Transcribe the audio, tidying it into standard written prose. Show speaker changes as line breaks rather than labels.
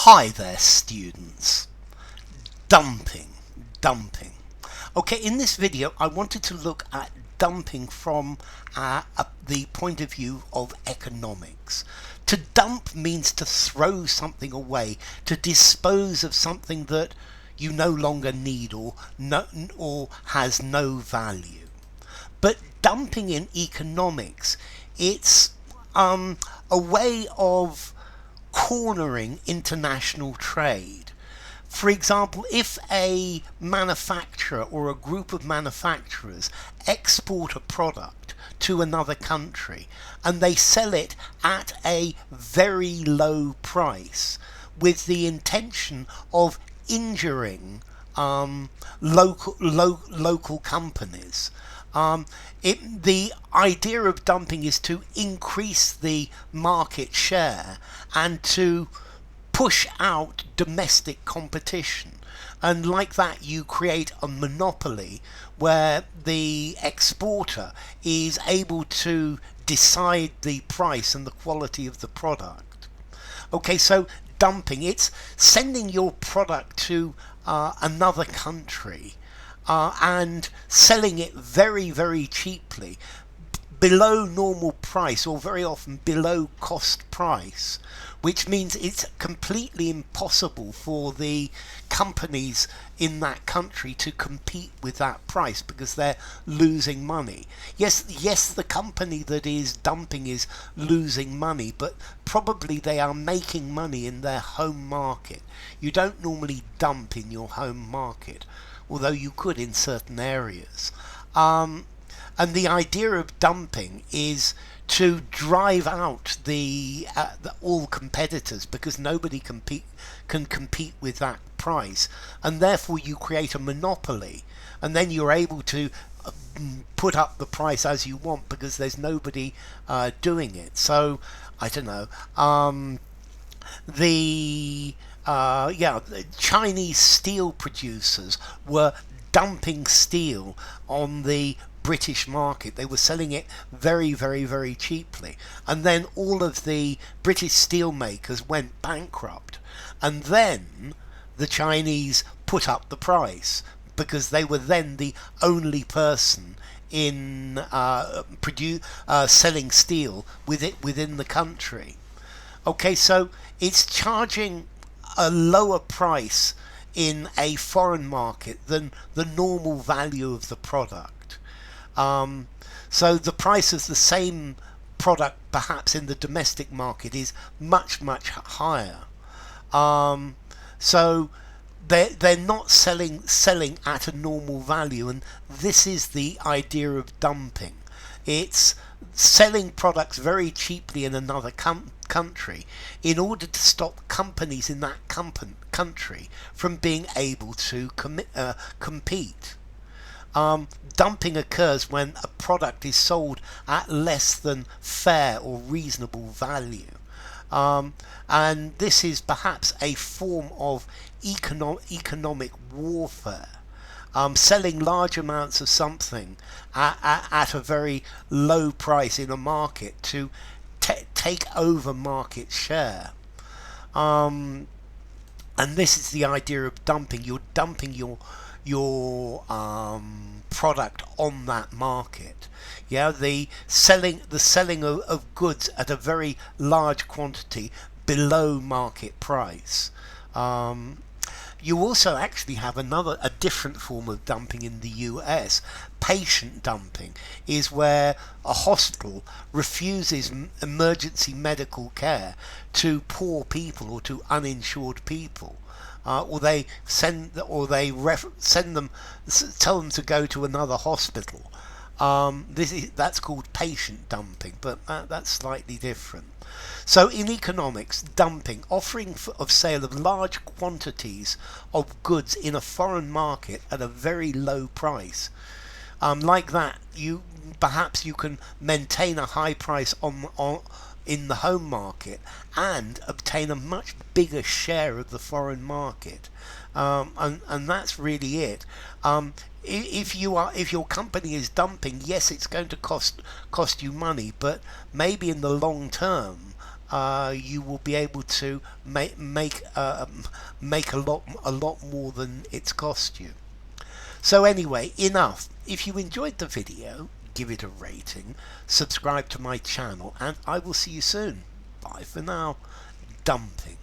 Hi there, students. Dumping. Dumping. Okay, in this video I wanted to look at dumping from the point of view of economics. To dump means to throw something away, to dispose of something that you no longer need or has no value. But dumping in economics, it's a way of cornering international trade. For example, if a manufacturer or a group of manufacturers export a product to another country and they sell it at a very low price with the intention of injuring local companies, the idea of dumping is to increase the market share and to push out domestic competition, and like that you create a monopoly where the exporter is able to decide the price and the quality of the product. Okay, so dumping, it's sending your product to another country and selling it very, very cheaply, below normal price or very often below cost price, which means it's completely impossible for the companies in that country to compete with that price because they're losing money. Yes, the company that is dumping is losing money, but probably they are making money in their home market. You don't normally dump in your home market, although you could in certain areas. And the idea of dumping is to drive out all competitors because nobody can compete with that price, and therefore you create a monopoly, and then you're able to put up the price as you want because there's nobody doing it. So I don't know. The Chinese steel producers were dumping steel on the British market. They were selling it very, very, very cheaply, and then all of the British steel makers went bankrupt, and then the Chinese put up the price because they were then the only person in selling steel within the country. Okay, so it's charging a lower price in a foreign market than the normal value of the product. So the price of the same product perhaps in the domestic market is much, much higher. So they're not selling at a normal value, and this is the idea of dumping. It's selling products very cheaply in another country in order to stop companies in that country from being able to compete. Dumping occurs when a product is sold at less than fair or reasonable value. And this is perhaps a form of economic warfare. Selling large amounts of something at a very low price in a market to take over market share. And this is the idea of dumping. You're dumping your product on that market. Yeah, the selling of goods at a very large quantity below market price. You also actually have a different form of dumping in the US. Patient dumping is where a hospital refuses emergency medical care to poor people or to uninsured people. Or they tell them to go to another hospital. That's called patient dumping, but that's slightly different. So in economics, dumping, offering of sale of large quantities of goods in a foreign market at a very low price. Like that, perhaps you can maintain a high price in the home market and obtain a much bigger share of the foreign market, and that's really it. If your company is dumping, yes, it's going to cost you money, but maybe in the long term you will be able to make a lot more than it's cost you. So anyway, enough. If you enjoyed the video, give it a rating, subscribe to my channel, and I will see you soon. Bye for now. Dumping.